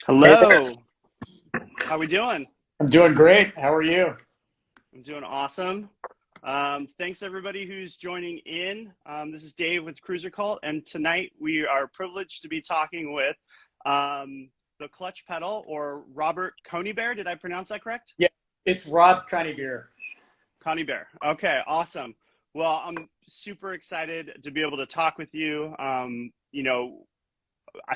Hey there. Hello. How we doing? I'm doing great. How are you? I'm doing awesome. Thanks everybody who's joining in. This is Dave with Cruiser Cult, and tonight we are privileged to be talking with the Clutch Pedal, or Robert Conybeare. Did I pronounce that correct? Yeah, it's Rob Conybeare. Conybeare. Okay, awesome. Well, I'm super excited to be able to talk with you. I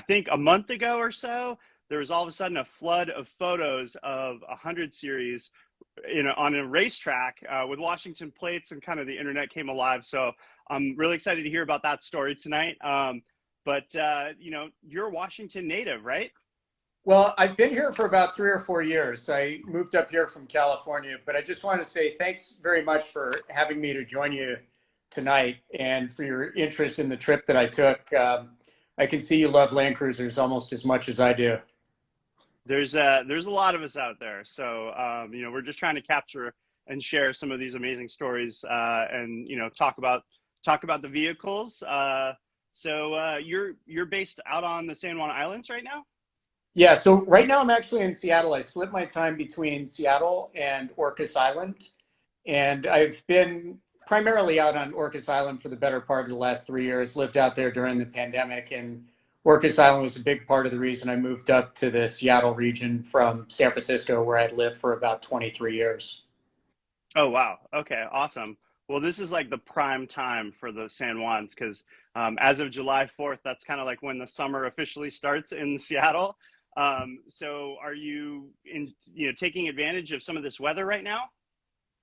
think a month ago or so, there was all of a sudden a flood of photos of a 100 series on a racetrack with Washington plates, and kind of the internet came alive. So I'm really excited to hear about that story tonight. But you're a Washington native, right? Well, I've been here for about 3 or 4 years. I moved up here from California, but I just want to say thanks very much for having me to join you tonight and for your interest in the trip that I took. I can see you love Land Cruisers almost as much as I do. There's a lot of us out there, so we're just trying to capture and share some of these amazing stories, and talk about the vehicles. You're based out on the San Juan Islands right now. Yeah, so right now I'm actually in Seattle. I split my time between Seattle and Orcas Island. And I've been primarily out on Orcas Island for the better part of the last 3 years, lived out there during the pandemic. And Orcas Island was a big part of the reason I moved up to the Seattle region from San Francisco, where I'd lived for about 23 years. Oh, wow. Okay, awesome. Well, this is like the prime time for the San Juans, because as of July 4th, that's kind of like when the summer officially starts in Seattle. So are you taking advantage of some of this weather right now?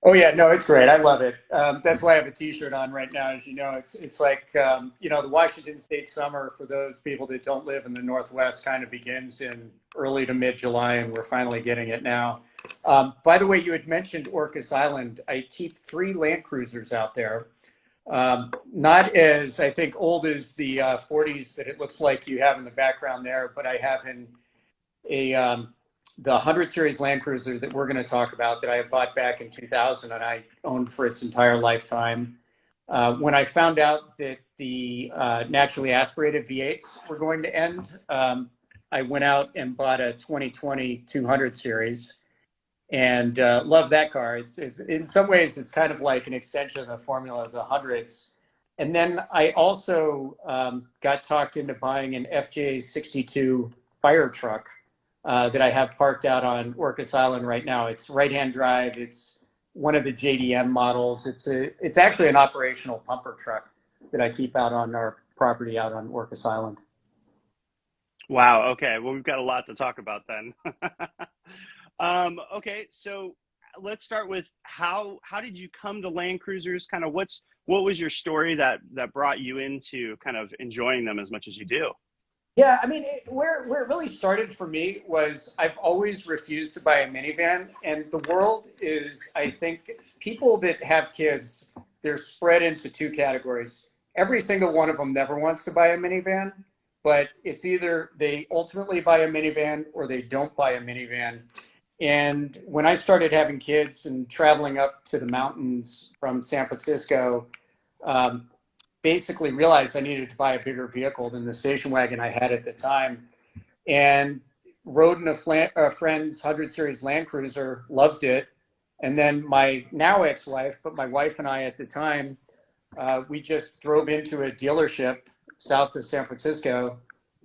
Oh yeah, no, it's great. I love it. That's why I have a T-shirt on right now. As you know, it's like the Washington State summer for those people that don't live in the Northwest kind of begins in early to mid-July, and we're finally getting it now. By the way, you had mentioned Orcas Island. I keep 3 Land Cruisers out there. Not as I think old as the 40s that it looks like you have in the background there, but I have a the 100 series Land Cruiser that we're going to talk about that I bought back in 2000 and I owned for its entire lifetime. When I found out that the naturally aspirated V8s were going to end, I went out and bought a 2020 200 series and love that car. It's in some ways it's kind of like an extension of the formula of the hundreds. And then I also got talked into buying an FJ62 fire truck that I have parked out on Orcas Island right now. It's right-hand drive. It's one of the JDM models. It's actually an operational pumper truck that I keep out on our property out on Orcas Island. Wow. Okay. Well, we've got a lot to talk about then. Okay, so let's start with how did you come to Land Cruisers? Kind of what was your story that brought you into kind of enjoying them as much as you do? Yeah, I mean, where it really started for me was I've always refused to buy a minivan, and the world is, I think, people that have kids, they're spread into 2 categories. Every single one of them never wants to buy a minivan, but it's either they ultimately buy a minivan or they don't buy a minivan. And when I started having kids and traveling up to the mountains from San Francisco, um, basically realized I needed to buy a bigger vehicle than the station wagon I had at the time, and rode in a friend's 100 Series Land Cruiser, loved it. And then my now ex-wife, but my wife and I at the time, we just drove into a dealership south of San Francisco,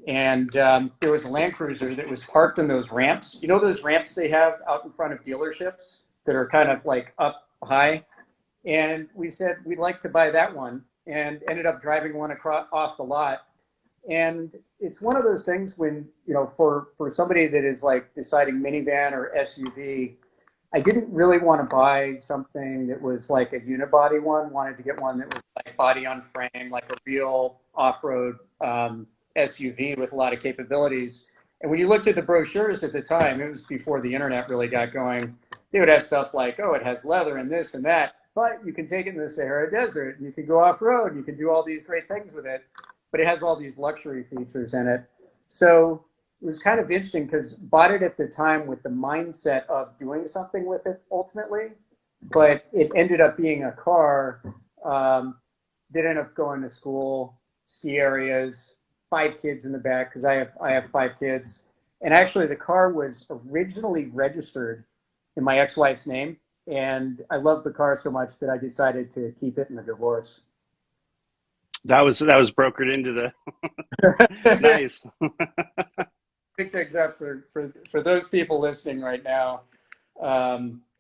and there was a Land Cruiser that was parked in those ramps. You know those ramps they have out in front of dealerships that are kind of like up high? And we said we'd like to buy that one, and ended up driving one across off the lot. And it's one of those things when, for somebody that is like deciding minivan or SUV, I didn't really want to buy something that was like a unibody one. Wanted to get one that was like body on frame, like a real off-road SUV with a lot of capabilities. And when you looked at the brochures at the time, it was before the internet really got going. They would have stuff like, oh, it has leather and this and that, but you can take it in the Sahara Desert and you can go off-road and you can do all these great things with it, but it has all these luxury features in it. So it was kind of interesting because bought it at the time with the mindset of doing something with it ultimately, but it ended up being a car that ended up going to school, ski areas, 5 kids in the back because I have 5 kids, And actually, the car was originally registered in my ex-wife's name, and I love the car so much that I decided to keep it in the divorce. That was brokered into the nice. Pick things up for those people listening right now.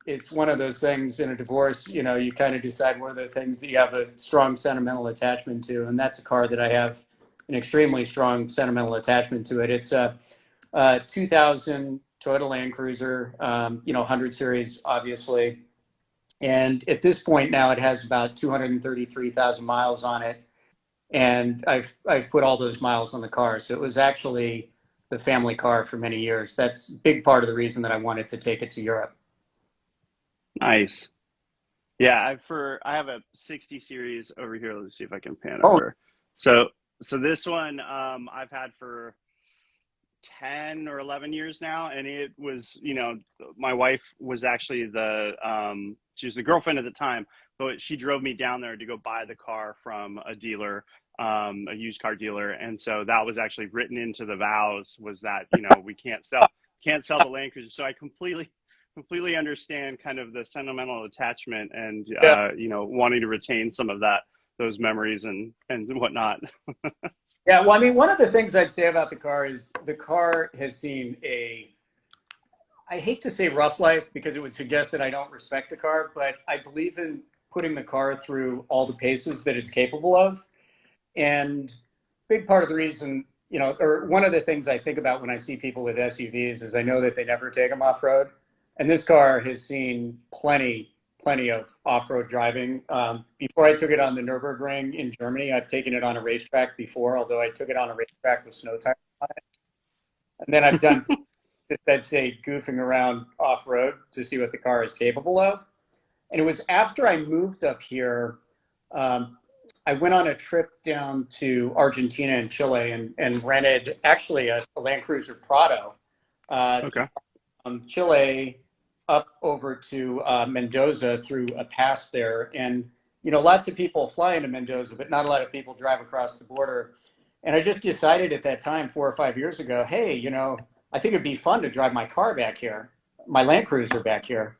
It's one of those things in a divorce. You know, you kind of decide what are the things that you have a strong sentimental attachment to, and that's a car that I have an extremely strong sentimental attachment to it. It's a 2000 Toyota Landcruiser, 100 series, obviously. And at this point now, it has about 233,000 miles on it, and I've put all those miles on the car. So it was actually the family car for many years. That's a big part of the reason that I wanted to take it to Europe. Nice. Yeah, I have a 60 series over here. Let's see if I can pan Oh, over. So this one I've had for 10 or 11 years now, and it was, my wife was actually she was the girlfriend at the time, but she drove me down there to go buy the car from a dealer, a used car dealer. And so that was actually written into the vows, was that, we can't sell the Land Cruiser. So I completely understand kind of the sentimental attachment and yeah. wanting to retain some of those memories and whatnot. Yeah, well, I mean, one of the things I'd say about the car is the car has seen I hate to say rough life because it would suggest that I don't respect the car, but I believe in putting the car through all the paces that it's capable of. And big part of the reason, or one of the things I think about when I see people with SUVs is I know that they never take them off road. And this car has seen plenty of off road driving. Before I took it on the Nürburgring in Germany, I've taken it on a racetrack before, although I took it on a racetrack with snow tires on it. And then I've done, I'd say, goofing around off road to see what the car is capable of. And it was after I moved up here, um, I went on a trip down to Argentina and Chile and rented actually a Land Cruiser Prado to Okay. Chile up over to Mendoza through a pass there. And, lots of people fly into Mendoza, but not a lot of people drive across the border. And I just decided at that time, 4 or 5 years ago, hey, I think it'd be fun to drive my car back here, my Land Cruiser back here,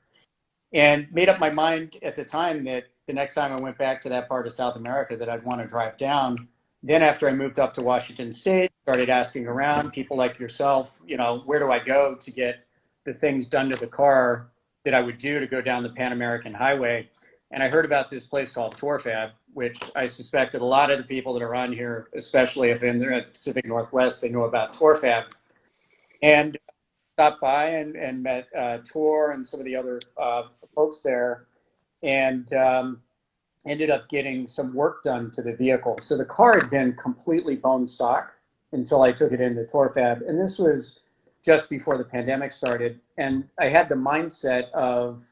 and made up my mind at the time that the next time I went back to that part of South America that I'd want to drive down. Then after I moved up to Washington State, started asking around people like yourself, where do I go to get the things done to the car that I would do to go down the Pan American Highway. And I heard about this place called Torfab, which I suspect that a lot of the people that are on here, especially if in the Pacific Northwest, they know about Torfab. And stopped by and met Tor and some of the other folks there, and ended up getting some work done to the vehicle. So the car had been completely bone stock until I took it into Torfab, and this was just before the pandemic started. And I had the mindset of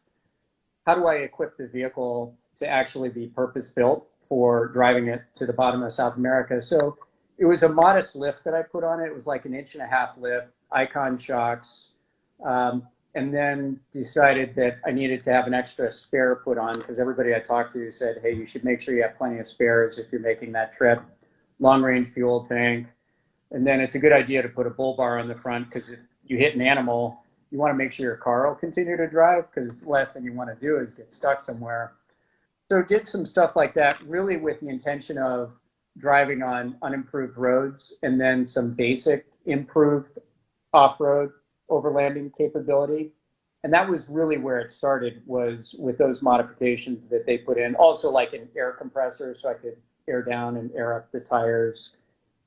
how do I equip the vehicle to actually be purpose built for driving it to the bottom of South America. So it was a modest lift that I put on it. It was like an inch and a half lift, icon shocks, and then decided that I needed to have an extra spare put on because everybody I talked to said, hey, you should make sure you have plenty of spares if you're making that trip. Long range fuel tank. And then it's a good idea to put a bull bar on the front because if you hit an animal, you want to make sure your car will continue to drive because the last thing you want to do is get stuck somewhere. So did some stuff like that, really with the intention of driving on unimproved roads and then some basic improved off-road overlanding capability. And that was really where it started, was with those modifications that they put in. Also like an air compressor so I could air down and air up the tires,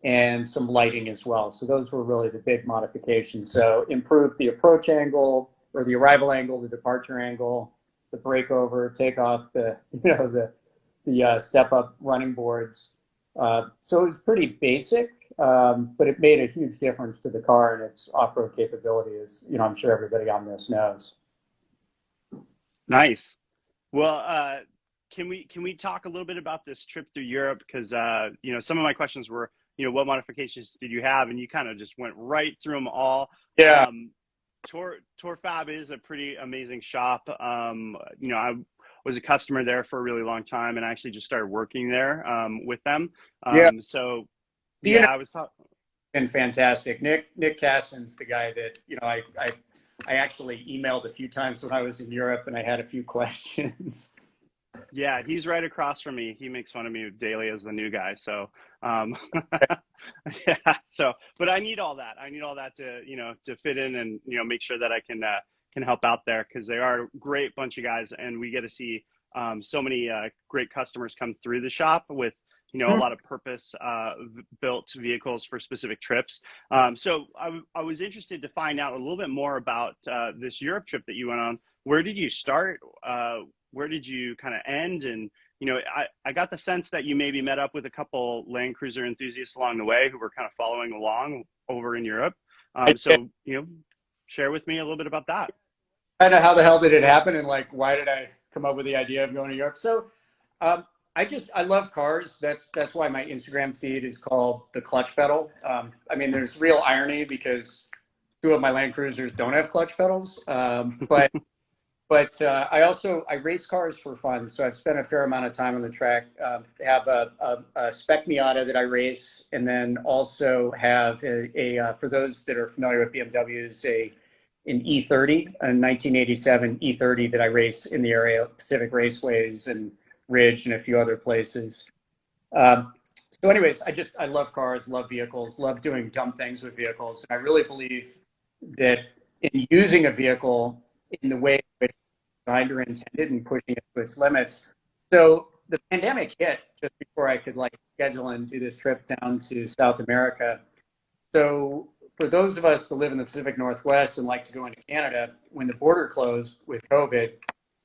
and some lighting as well. So those were really the big modifications. So improved the approach angle or the arrival angle, the departure angle, the breakover, takeoff, the step up running boards. So it was pretty basic, but it made a huge difference to the car and its off-road capability, as I'm sure everybody on this knows. Nice. Well, can we talk a little bit about this trip through Europe? Because some of my questions were, what modifications did you have, and you kind of just went right through them all. Yeah. Torfab is a pretty amazing shop. I was a customer there for a really long time, and I actually just started working there with them. Yeah. So Do you yeah, know, I was. been fantastic. Nick Caston's the guy that, I actually emailed a few times when I was in Europe and I had a few questions. Yeah, he's right across from me. He makes fun of me daily as the new guy. So, um, yeah. So, but I need all that. I need all that to, to fit in and, make sure that I can help out there because they are a great bunch of guys, and we get to see so many great customers come through the shop with, a lot of purpose built vehicles for specific trips. So I was interested to find out a little bit more about this Europe trip that you went on. Where did you start? Where did you kind of end? And, I got the sense that you maybe met up with a couple Landcruiser enthusiasts along the way who were kind of following along over in Europe. I So, share with me a little bit about that. kind of how the hell did it happen and like why did I come up with the idea of going to Europe? So I love cars. That's why my Instagram feed is called the Clutch Pedal. I mean, there's real irony because two of my Land Cruisers don't have clutch pedals, but I race cars for fun, so I've spent a fair amount of time on the track. Have a spec Miata that I race, and then also have for those that are familiar with BMWs, an E30, a 1987 E30 that I race in the area of Pacific Raceways and Ridge and a few other places. So anyways, I love cars, love vehicles, love doing dumb things with vehicles. And I really believe that in using a vehicle in the way in which it's designed or intended and pushing it to its limits. So the pandemic hit just before I could like schedule and do this trip down to South America. So for those of us that live in the Pacific Northwest and like to go into Canada, when the border closed with COVID,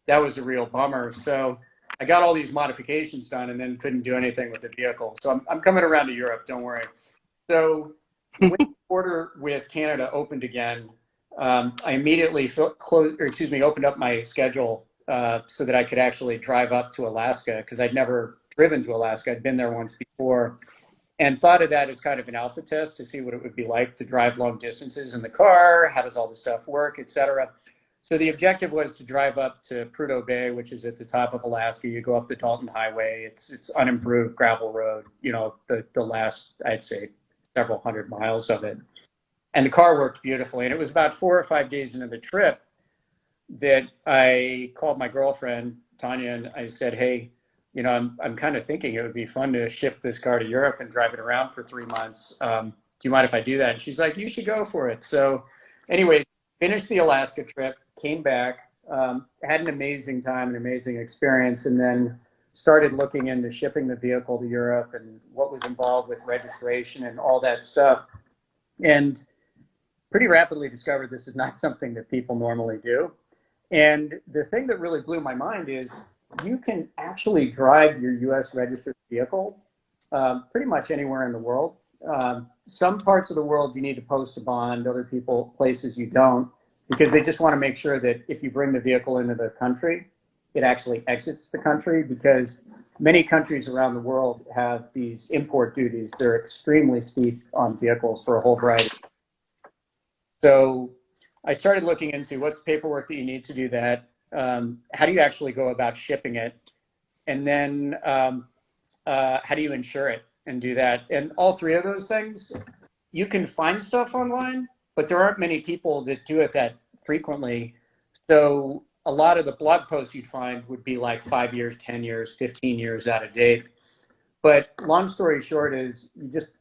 that was a real bummer. So I got all these modifications done and then couldn't do anything with the vehicle. So I'm coming around to Europe, don't worry. So when the border with Canada opened again, I immediately opened up my schedule so that I could actually drive up to Alaska because I'd never driven to Alaska. I'd been there once before and thought of that as kind of an alpha test to see what it would be like to drive long distances in the car. How does all this stuff work, et cetera. So the objective was to drive up to Prudhoe Bay, which is at the top of Alaska. You go up the Dalton Highway. It's unimproved gravel road, the last, I'd say, several hundred miles of it. And the car worked beautifully. And it was about 4 or 5 days into the trip that I called my girlfriend, Tanya, and I said, hey, I'm kind of thinking it would be fun to ship this car to Europe and drive it around for 3 months. Do you mind if I do that? And she's like, you should go for it. So anyways, finished the Alaska trip, came back, had an amazing time, an amazing experience, and then started looking into shipping the vehicle to Europe and what was involved with registration and all that stuff. And pretty rapidly discovered this is not something that people normally do. And the thing that really blew my mind is you can actually drive your US registered vehicle pretty much anywhere in the world. Some parts of the world you need to post a bond, other places you don't, because they just want to make sure that if you bring the vehicle into the country, it actually exits the country, because many countries around the world have these import duties. They're extremely steep on vehicles for a whole variety. So I started looking into what's the paperwork that you need to do that. How do you actually go about shipping it? And then how do you insure it and do that? And all three of those things, you can find stuff online, but there aren't many people that do it that frequently. So a lot of the blog posts you'd find would be like 5 years, 10 years, 15 years out of date. But long story short is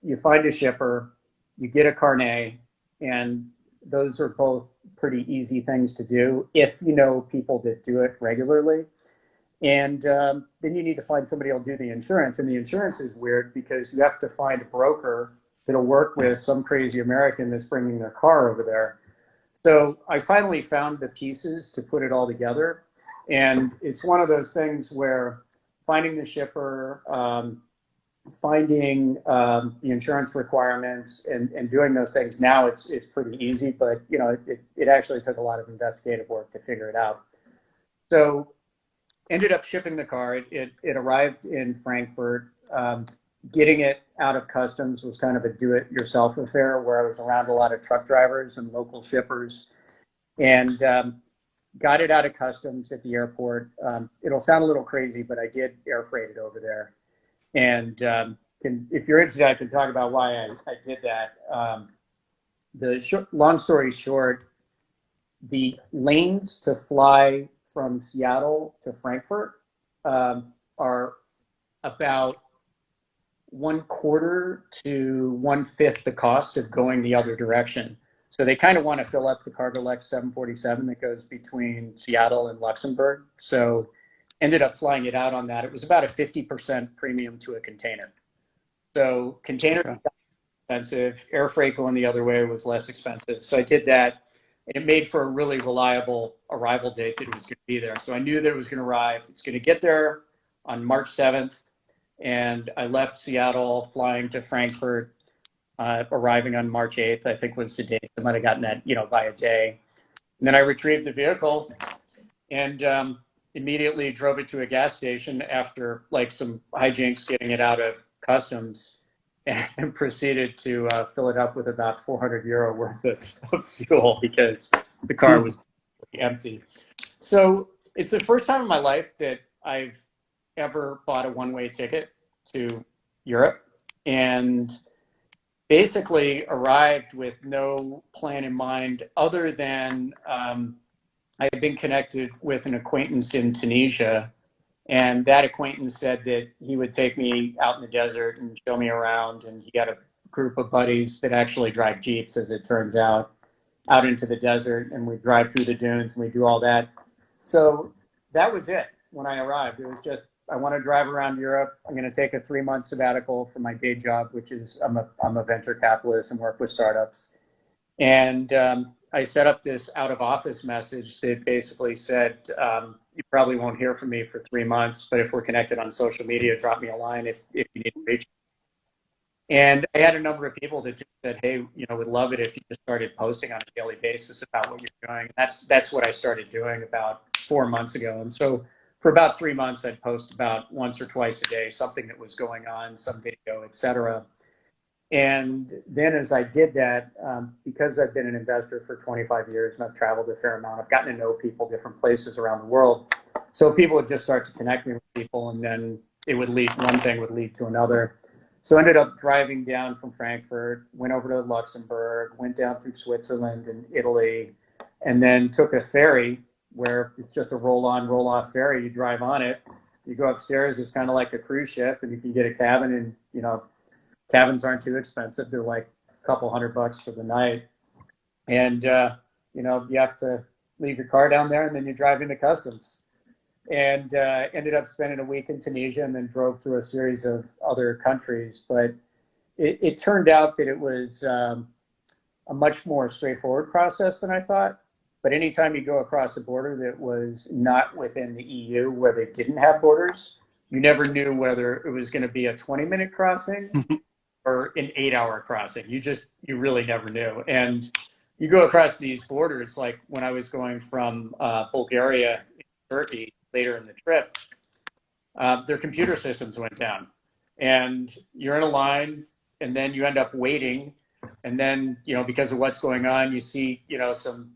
you find a shipper, you get a carnet, and those are both pretty easy things to do if you know people that do it regularly. And then you need to find somebody who'll do the insurance. And the insurance is weird because you have to find a broker that'll work with some crazy American that's bringing their car over there. So I finally found the pieces to put it all together. And it's one of those things where finding the shipper, finding the insurance requirements and doing those things now, it's pretty easy, but it actually took a lot of investigative work to figure it out. So ended up shipping the car. It arrived in Frankfurt. Getting it out of customs was kind of a do-it-yourself affair where I was around a lot of truck drivers and local shippers, and got it out of customs at the airport. It'll sound a little crazy, but I did air freight it over there. And if you're interested, I can talk about why I did that. Long story short, the lanes to fly from Seattle to Frankfurt are about 1/4 to 1/5 the cost of going the other direction. So they kind of want to fill up the Cargolex 747 that goes between Seattle and Luxembourg. So ended up flying it out on that. It was about a 50% premium to a container. So container Okay. expensive, air freight going the other way was less expensive. So I did that, and it made for a really reliable arrival date that it was going to be there. So I knew that it was going to arrive. It's going to get there on March 7th, and I left Seattle flying to Frankfurt, arriving on March 8th, I think was the date. I might have gotten that, by a day. And then I retrieved the vehicle and immediately drove it to a gas station after like some hijinks getting it out of customs, and proceeded to fill it up with about 400 euro worth of fuel because the car was empty. So it's the first time in my life that I've ever bought a one-way ticket to Europe, and basically arrived with no plan in mind other than I had been connected with an acquaintance in Tunisia, and that acquaintance said that he would take me out in the desert and show me around, and he got a group of buddies that actually drive Jeeps, as it turns out into the desert, and we drive through the dunes and we do all that. So that was it when I arrived. It was just, I want to drive around Europe. I'm going to take a 3-month sabbatical from my day job, which is I'm a venture capitalist and work with startups. And I set up this out of office message that basically said, you probably won't hear from me for 3 months, but if we're connected on social media, drop me a line if you need to reach. And I had a number of people that just said, hey, would love it if you just started posting on a daily basis about what you're doing. That's what I started doing about 4 months ago. And so for about 3 months, I'd post about once or twice a day, something that was going on, some video, et cetera. And then as I did that, because I've been an investor for 25 years and I've traveled a fair amount, I've gotten to know people different places around the world. So people would just start to connect me with people, and then one thing would lead to another. So I ended up driving down from Frankfurt, went over to Luxembourg, went down through Switzerland and Italy, and then took a ferry where it's just a roll-on, roll-off ferry. You drive on it, you go upstairs, it's kind of like a cruise ship, and you can get a cabin, and cabins aren't too expensive. They're like a couple $100 for the night. And, you have to leave your car down there, and then you drive into customs. And ended up spending a week in Tunisia, and then drove through a series of other countries. But it turned out that it was a much more straightforward process than I thought. But anytime you go across a border that was not within the EU, where they didn't have borders, you never knew whether it was going to be a 20-minute crossing or an 8-hour crossing. You really never knew. And you go across these borders, like when I was going from Bulgaria to Turkey later in the trip, their computer systems went down. And you're in a line, and then you end up waiting. And then, because of what's going on, you see, some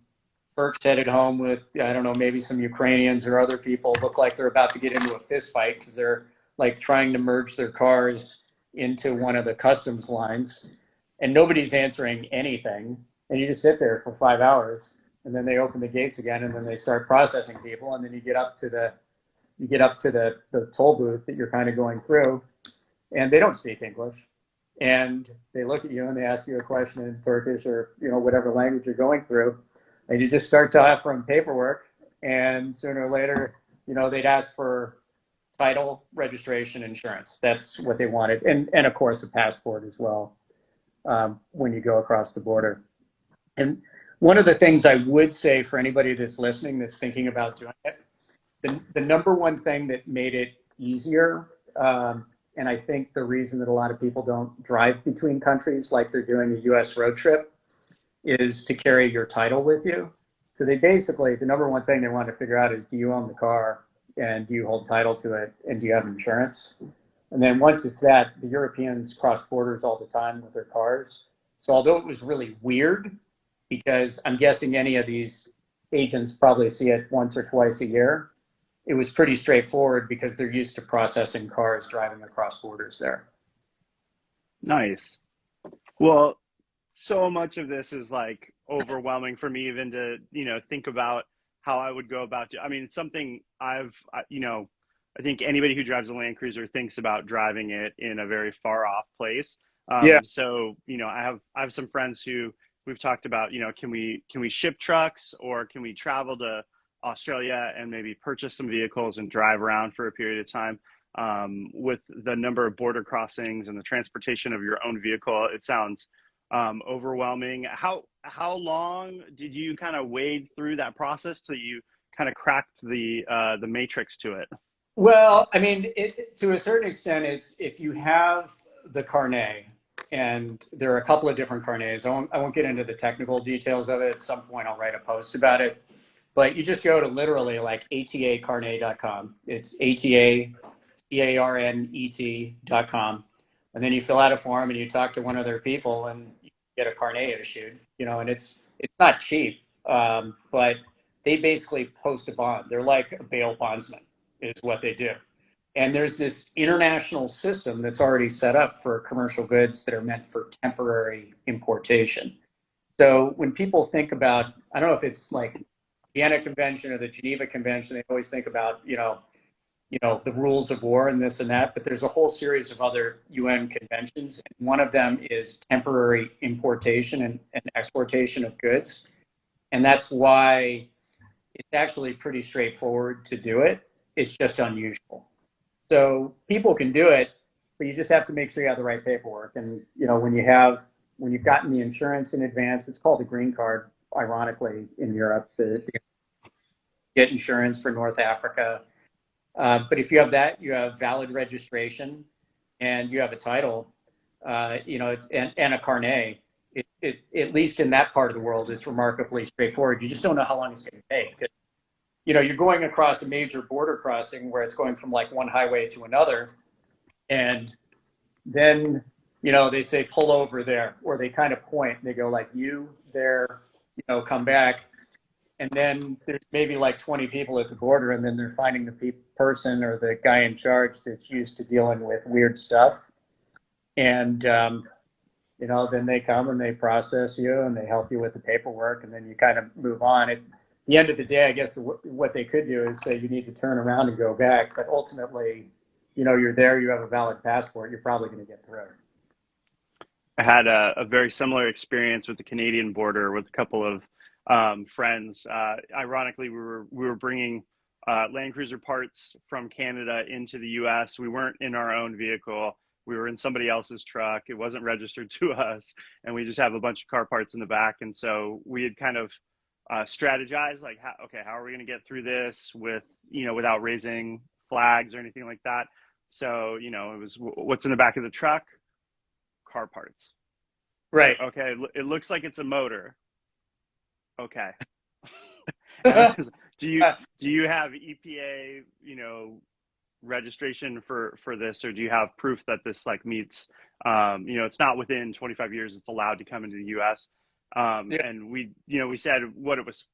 Turks headed home with, I don't know, maybe some Ukrainians or other people look like they're about to get into a fist fight because they're like trying to merge their cars into one of the customs lines, and nobody's answering anything. And you just sit there for 5 hours, and then they open the gates again, and then they start processing people. And then you get up to the toll booth that you're kind of going through, and they don't speak English. And they look at you and they ask you a question in Turkish or, whatever language you're going through. And you just start to offer them paperwork, and sooner or later, they'd ask for title, registration, insurance. That's what they wanted. And of course, a passport as well, when you go across the border. And one of the things I would say for anybody that's listening, that's thinking about doing it, the number one thing that made it easier, and I think the reason that a lot of people don't drive between countries like they're doing a US road trip, is to carry your title with you. So they basically, the number one thing they want to figure out is, do you own the car, and do you hold title to it, and do you have insurance? And then once it's that, the Europeans cross borders all the time with their cars. So although it was really weird, because I'm guessing any of these agents probably see it once or twice a year, it was pretty straightforward because they're used to processing cars driving across borders there. Nice. Well, so much of this is like overwhelming for me even to, think about how I would go about it. I mean, it's something I think anybody who drives a Land Cruiser thinks about driving it in a very far off place. Yeah. I have some friends who we've talked about, can we ship trucks or can we travel to Australia and maybe purchase some vehicles and drive around for a period of time? With the number of border crossings and the transportation of your own vehicle, it sounds overwhelming. How long did you kind of wade through that process till you kind of cracked the matrix to it? Well, I mean, to a certain extent, it's if you have the carnet, and there are a couple of different carnets. I won't get into the technical details of it. At some point, I'll write a post about it. But you just go to literally like atacarnet.com. It's atacarnet.com. And then you fill out a form and you talk to one of their people and you get a carnet issued, and it's not cheap. But they basically post a bond. They're like a bail bondsman is what they do. And there's this international system that's already set up for commercial goods that are meant for temporary importation. So when people think about, I don't know if it's like the Vienna Convention or the Geneva Convention, they always think about, the rules of war and this and that, but there's a whole series of other UN conventions. And one of them is temporary importation and exportation of goods. And that's why it's actually pretty straightforward to do it. It's just unusual. So people can do it, but you just have to make sure you have the right paperwork. And when you've gotten the insurance in advance, it's called a green card, ironically, in Europe, to get insurance for North Africa. But if you have that, you have valid registration and you have a title, and a carnet. At least in that part of the world, it's remarkably straightforward. You just don't know how long it's going to take. You're going across a major border crossing where it's going from like one highway to another. And then, they say, pull over there, or they kind of point, they go like, you there, come back. And then there's maybe like 20 people at the border, and then they're finding the person or the guy in charge that's used to dealing with weird stuff. And, then they come and they process you and they help you with the paperwork, and then you kind of move on. At the end of the day, I guess what they could do is say you need to turn around and go back. But ultimately, you're there, you have a valid passport, you're probably going to get through. I had a very similar experience with the Canadian border with a couple of friends. Ironically, we were bringing Land Cruiser parts from Canada into the U.S. We weren't in our own vehicle. We were in somebody else's truck. It wasn't registered to us, and we just have a bunch of car parts in the back. And so we had kind of strategized, like, how are we going to get through this without raising flags or anything like that. So it was what's in the back of the truck, car parts. Right. Okay, it looks like it's a motor. Okay. Do you have EPA, registration for this, or do you have proof that this like meets, it's not within 25 years it's allowed to come into the U.S. Yeah. And we said what it was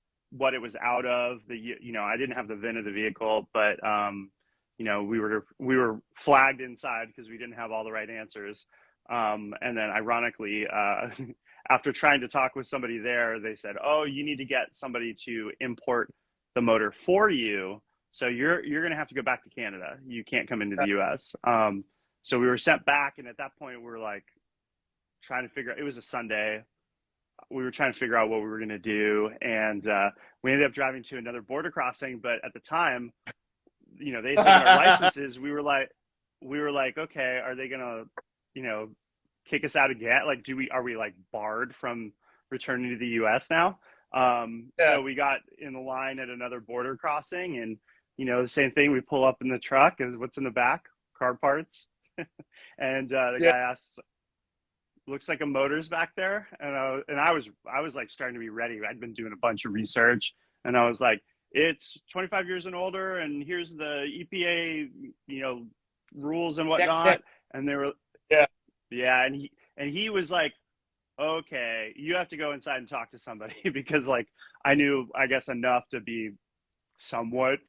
out of I didn't have the VIN of the vehicle, but we were flagged inside because we didn't have all the right answers. And then ironically, after trying to talk with somebody there, they said, oh, you need to get somebody to import the motor for you. So you're going to have to go back to Canada. You can't come into the US. So we were sent back. And at that point, we were like trying to figure out, it was a Sunday. We were trying to figure out what we were going to do. And we ended up driving to another border crossing. But at the time, they had taken our licenses. We were like, okay, are they going to, kick us out again? Like, are we like barred from returning to the US now? So we got in the line at another border crossing, and the same thing. We pull up in the truck, and what's in the back? Car parts. And the guy asked, "Looks like a motor's back there." And I was like starting to be ready. I'd been doing a bunch of research, and I was like, "It's 25 years and older, and here's the EPA, rules and whatnot." And they were, yeah, and he was like, okay, you have to go inside and talk to somebody because like I knew, I guess, enough to be somewhat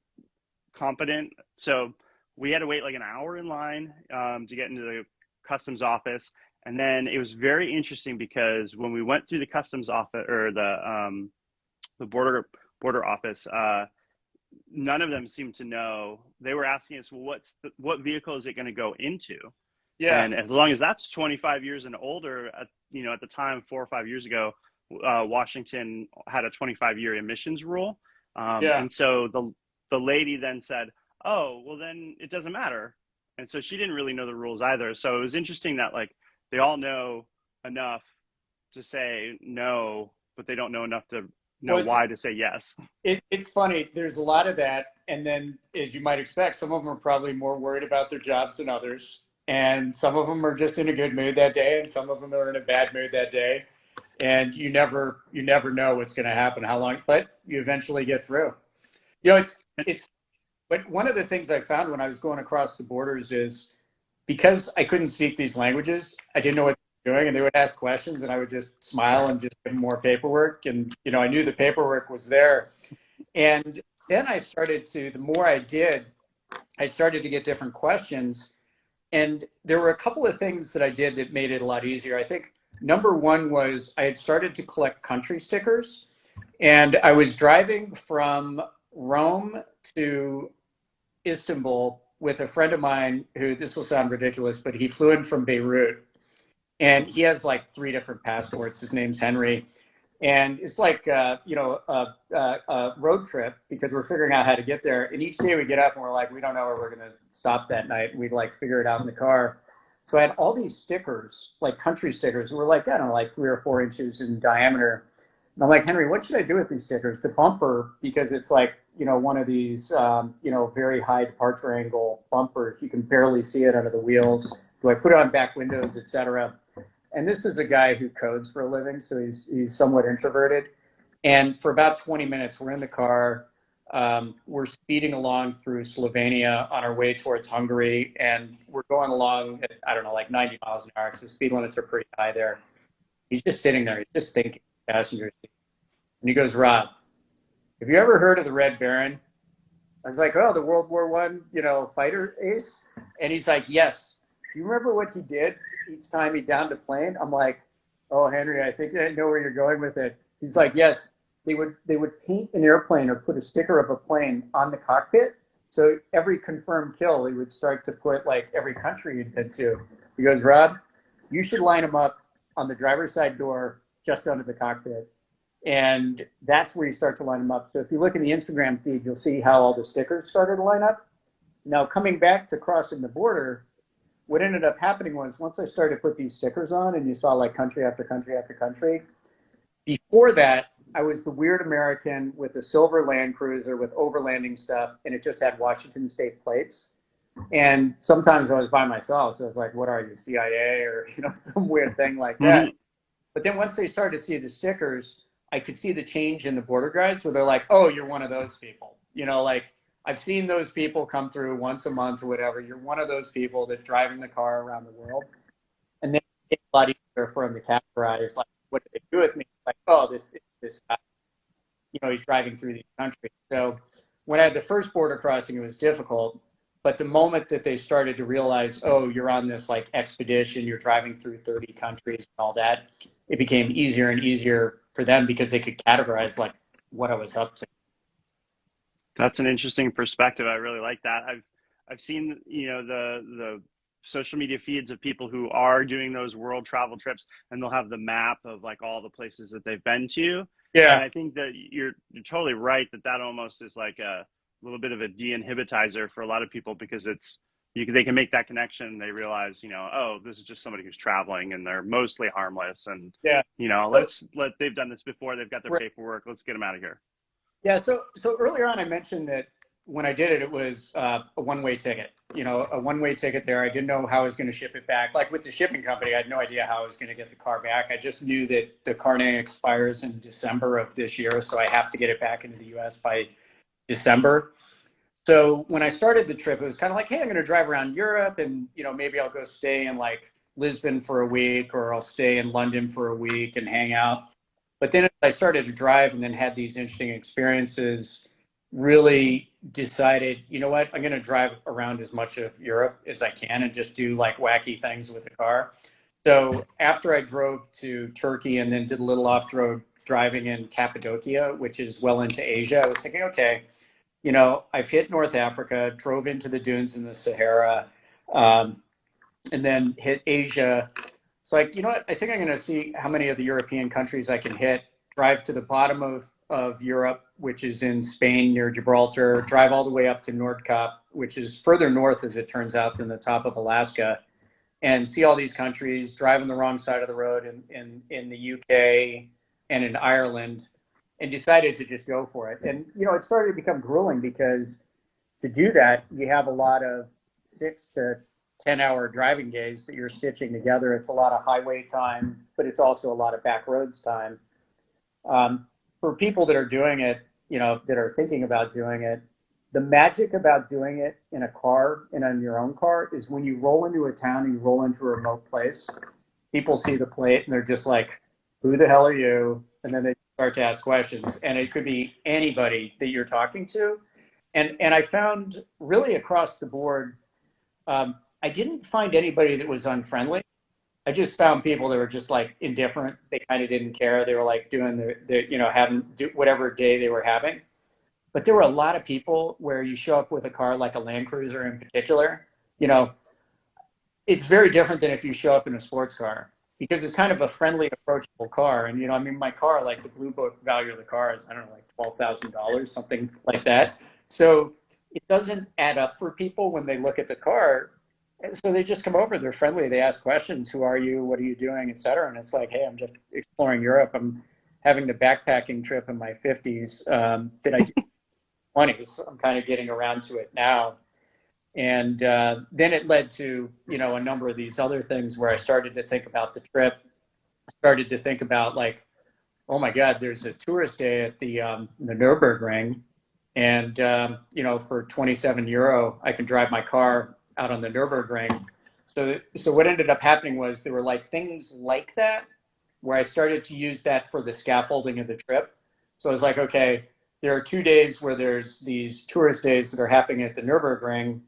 competent. So we had to wait like an hour in line to get into the customs office. And then it was very interesting because when we went through the customs office or the border office, none of them seemed to know. They were asking us, well, what vehicle is it going to go into? Yeah. And as long as that's 25 years and older, at the time, 4 or 5 years ago, Washington had a 25-year emissions rule. Yeah. And so the lady then said, oh, well, then it doesn't matter. And so she didn't really know the rules either. So it was interesting that like they all know enough to say no, but they don't know enough to know Well, why to say yes. it's funny. There's a lot of that. And then, as you might expect, some of them are probably more worried about their jobs than others. And some of them are just in a good mood that day, and some of them are in a bad mood that day. And you never know what's going to happen, how long, but you eventually get through. It's but one of the things I found when I was going across the borders is because I couldn't speak these languages, I didn't know what they were doing, and they would ask questions, and I would just smile and just give them more paperwork, and I knew the paperwork was there, and then the more I did, I started to get different questions, and there were a couple of things that I did that made it a lot easier. I think number one was I had started to collect country stickers, and I was driving from Rome to Istanbul with a friend of mine who, this will sound ridiculous, but he flew in from Beirut, and he has like three different passports. His name's Henry. And it's like, a road trip because we're figuring out how to get there. And each day we get up and we're like, we don't know where we're going to stop that night. And we'd like figure it out in the car. So I had all these stickers, like country stickers, that were like, I don't know, like 3 or 4 inches in diameter. And I'm like, Henry, what should I do with these stickers? The bumper, because it's like, one of these, very high departure angle bumpers. You can barely see it under the wheels. Do I put it on back windows, et cetera? And this is a guy who codes for a living, so he's somewhat introverted. And for about 20 minutes, we're in the car. We're speeding along through Slovenia on our way towards Hungary, and we're going along at, I don't know, like 90 miles an hour, because the speed limits are pretty high there. He's just sitting there. He's just thinking, passenger seat. And he goes, Rob, have you ever heard of the Red Baron? I was like, oh, the World War One, fighter ace? And he's like, yes. Do you remember what he did each time he downed a plane? I'm like, oh, Henry, I think I know where you're going with it. He's like, yes. They would paint an airplane or put a sticker of a plane on the cockpit. So every confirmed kill, he would start to put like every country he'd been to. He goes, Rob, you should line them up on the driver's side door just under the cockpit. And that's where you start to line them up. So if you look in the Instagram feed, you'll see how all the stickers started to line up. Now, coming back to crossing the border, what ended up happening was once I started to put these stickers on and you saw like country after country after country, before that, I was the weird American with a silver Landcruiser with overlanding stuff, and it just had Washington State plates. And sometimes I was by myself, so I was like, what are you, CIA or some weird thing like that. Mm-hmm. But then once they started to see the stickers, I could see the change in the border guides where they're like, oh, you're one of those people. Like I've seen those people come through once a month or whatever. You're one of those people that's driving the car around the world. And then it's a lot easier for them to categorize, like, what do they do with me? Like, oh, this guy, he's driving through these countries. So when I had the first border crossing, it was difficult. But the moment that they started to realize, oh, you're on this like expedition, you're driving through 30 countries and all that, it became easier and easier for them because they could categorize like what I was up to. That's an interesting perspective. I really like that. I've seen the social media feeds of people who are doing those world travel trips, and they'll have the map of like all the places that they've been to. And Yeah. I think that you're totally right that almost is like a little bit of a de-inhibitizer for a lot of people because they can make that connection. They realize, oh, this is just somebody who's traveling and they're mostly harmless. And, Yeah. they've done this before. They've got their paperwork. Let's get them out of here. Yeah. So earlier on, I mentioned that when I did it, it was a one-way ticket, a one-way ticket there. I didn't know how I was going to ship it back. Like with the shipping company, I had no idea how I was going to get the car back. I just knew that the carnet expires in December of this year. So I have to get it back into the US by December. So when I started the trip, it was kind of like, hey, I'm going to drive around Europe and, maybe I'll go stay in like Lisbon for a week or I'll stay in London for a week and hang out. But then as I started to drive and then had these interesting experiences, really decided, you know what, I'm going to drive around as much of Europe as I can and just do like wacky things with the car. So after I drove to Turkey and then did a little off-road driving in Cappadocia, which is well into Asia, I was thinking, okay, I've hit North Africa, drove into the dunes in the Sahara, um, and then hit Asia. It's like, you know what? I think I'm going to see how many of the European countries I can hit, drive to the bottom of Europe, which is in Spain near Gibraltar, drive all the way up to Nordkap, which is further north, as it turns out, than the top of Alaska, and see all these countries, drive on the wrong side of the road in the UK and in Ireland, and decided to just go for it. And, it started to become grueling because to do that, you have a lot of 6 to 10 hour driving days that you're stitching together. It's a lot of highway time, but it's also a lot of back roads time. For people that are doing it, that are thinking about doing it, the magic about doing it in a car and on your own car is when you roll into a town and you roll into a remote place, people see the plate and they're just like, who the hell are you? And then they start to ask questions. And it could be anybody that you're talking to. And I found really across the board, I didn't find anybody that was unfriendly. I just found people that were just like indifferent. They kind of didn't care. They were like doing having whatever day they were having. But there were a lot of people where you show up with a car like a Landcruiser in particular, it's very different than if you show up in a sports car because it's kind of a friendly, approachable car. And, my car, like the blue book value of the car is, I don't know, like $12,000, something like that. So it doesn't add up for people when they look at the car. And so they just come over, they're friendly, they ask questions, who are you, what are you doing, et cetera. And it's like, hey, I'm just exploring Europe. I'm having the backpacking trip in my 50s that I did 20s. I'm kind of getting around to it now. And then it led to, a number of these other things where I started to think about the trip, started to think about like, oh my God, there's a tourist day at the Nürburgring. And, for 27 euro, I can drive my car out on the Nürburgring. So what ended up happening was there were like things like that where I started to use that for the scaffolding of the trip. So I was like, okay, there are 2 days where there's these tourist days that are happening at the Nürburgring.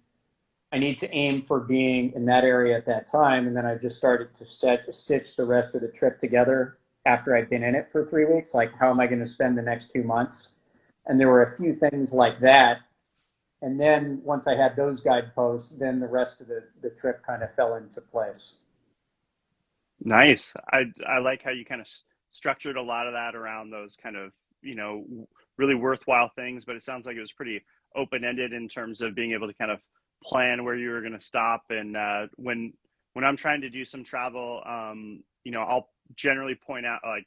I need to aim for being in that area at that time. And then I just started to stitch the rest of the trip together after I'd been in it for 3 weeks. Like, how am I going to spend the next 2 months? And there were a few things like that. And then once I had those guideposts, then the rest of the trip kind of fell into place. Nice. I like how you kind of structured a lot of that around those kind of, really worthwhile things, but it sounds like it was pretty open-ended in terms of being able to kind of plan where you were going to stop. And when I'm trying to do some travel, I'll generally point out, like,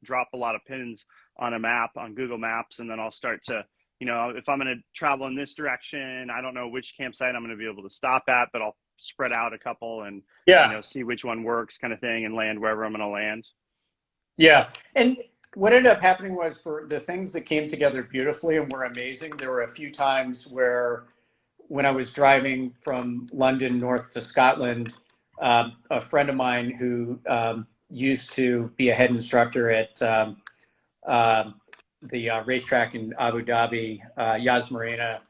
drop a lot of pins on a map on Google Maps, and then I'll start to, if I'm going to travel in this direction, I don't know which campsite I'm going to be able to stop at, but I'll spread out a couple and Yeah. see which one works, kind of thing, and land wherever I'm going to land. Yeah. And what ended up happening was, for the things that came together beautifully and were amazing, there were a few times where when I was driving from London north to Scotland, a friend of mine who used to be a head instructor at the racetrack in Abu Dhabi, Yas Marina,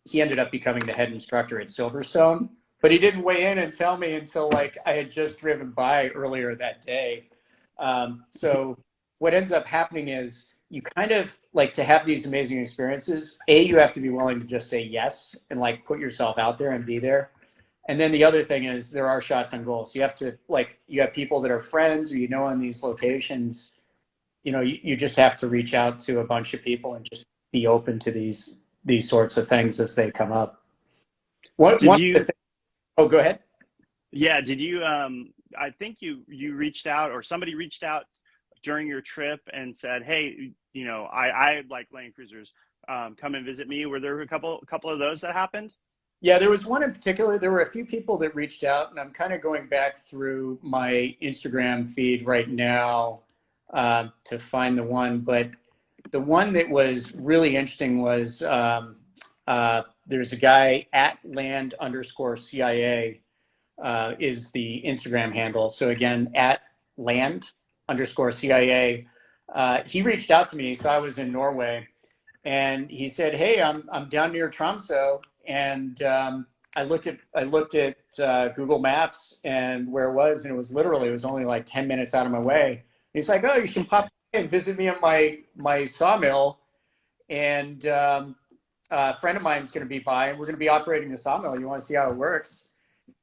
he ended up becoming the head instructor at Silverstone. But he didn't weigh in and tell me until like I had just driven by earlier that day. So what ends up happening is you kind of like to have these amazing experiences. You have to be willing to just say yes and like put yourself out there and be there. And then the other thing is there are shots on goal. So you have to you have people that are friends or in these locations, you just have to reach out to a bunch of people and just be open to these sorts of things as they come up. One of the things, oh, go ahead. Yeah. Did you, I think you reached out, or somebody reached out during your trip and said, hey, I like Landcruisers, come and visit me. Were there a couple of those that happened? Yeah, there was one in particular. There were a few people that reached out, and I'm kind of going back through my Instagram feed right now to find the one. But the one that was really interesting was there's a guy at land_CIA is the Instagram handle. So again, at land_CIA. He reached out to me. So I was in Norway, and he said, "Hey, I'm down near Tromsø, and I looked at Google Maps and where it was, and it was only like 10 minutes out of my way. He's like, "Oh, you should pop in and visit me at my sawmill, and a friend of mine is going to be by, and we're going to be operating the sawmill. You want to see how it works?"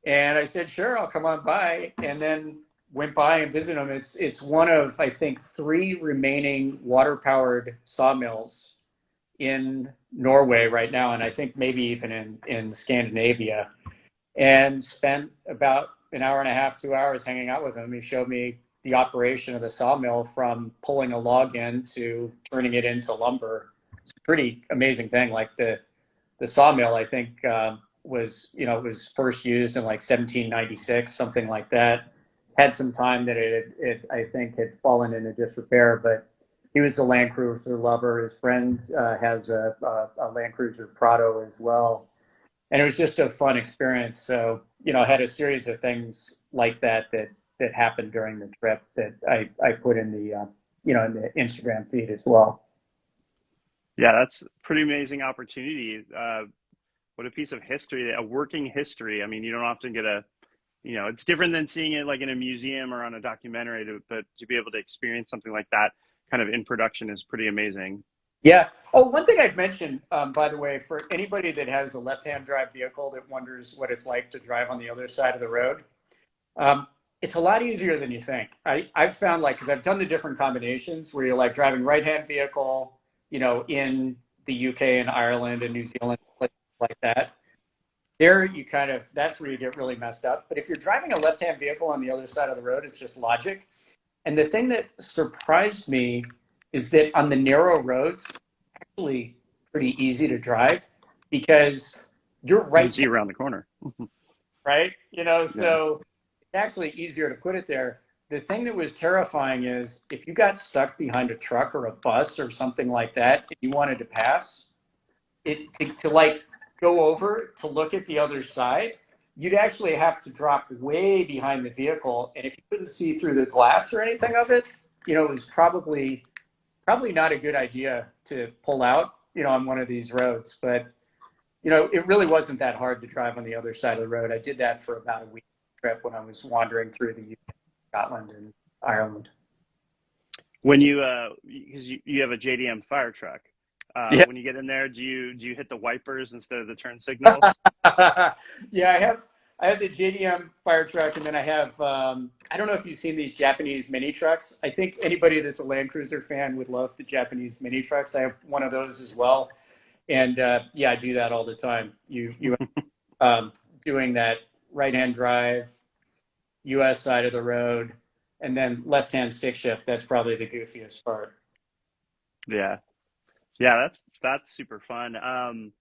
And I said, "Sure, I'll come on by." And then went by and visited them. It's one of, I think, three remaining water powered sawmills in Norway right now, and I think maybe even in Scandinavia. And spent about an hour and a half, 2 hours hanging out with him. He showed me the operation of the sawmill from pulling a log in to turning it into lumber. It's a pretty amazing thing. Like the sawmill, I think, was, it was first used in like 1796, something like that. Had some time that it I think had fallen into disrepair, but he was a Landcruiser lover. His friend has a Landcruiser Prado as well, and it was just a fun experience. So, I had a series of things like that happened during the trip that I put in in the Instagram feed as well. Yeah, that's a pretty amazing opportunity. What a piece of history, a working history. I mean, you don't often get it's different than seeing it like in a museum or on a documentary, but to be able to experience something like that kind of in production is pretty amazing. Yeah. Oh, one thing I'd mention, by the way, for anybody that has a left-hand drive vehicle that wonders what it's like to drive on the other side of the road, it's a lot easier than you think. I've found, like, because I've done the different combinations where you're like driving right-hand vehicle, in the UK and Ireland and New Zealand, places like that. There, that's where you get really messed up. But if you're driving a left-hand vehicle on the other side of the road, it's just logic. And the thing that surprised me is that on the narrow roads, it's actually pretty easy to drive because you're You can right see there, around the corner. right? Yeah. So it's actually easier to put it there. The thing that was terrifying is if you got stuck behind a truck or a bus or something like that and you wanted to pass, to like go over to look at the other side, you'd actually have to drop way behind the vehicle. And if you couldn't see through the glass or anything of it, it was probably not a good idea to pull out, on one of these roads. But, it really wasn't that hard to drive on the other side of the road. I did that for about a week trip when I was wandering through the UK, Scotland, and Ireland. When because you have a JDM fire truck, Yeah. when you get in there, do you hit the wipers instead of the turn signals? Yeah, I have the JDM fire truck, and then I have I don't know if you've seen these Japanese mini trucks. I think anybody that's a Land Cruiser fan would love the Japanese mini trucks. I have one of those as well, and yeah, I do that all the time. You doing that right hand drive, U.S. side of the road, and then left hand stick shift. That's probably the goofiest part. Yeah, yeah, that's super fun.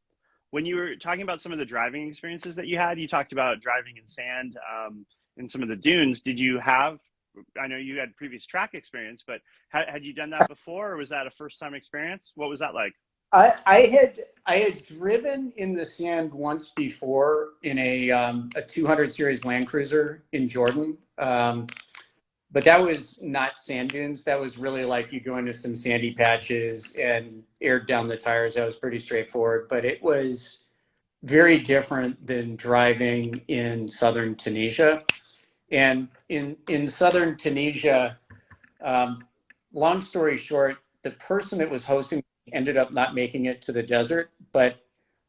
When you were talking about some of the driving experiences that you had, you talked about driving in sand, in some of the dunes. Did you have? I know you had previous track experience, but had you done that before, or was that a first time experience? What was that like? I had driven in the sand once before in a 200 series Land Cruiser in Jordan, but that was not sand dunes. That was really like you go into some sandy patches and aired down the tires. That was pretty straightforward, but it was very different than driving in southern Tunisia. And in southern Tunisia, um, long story short, the person that was hosting ended up not making it to the desert, but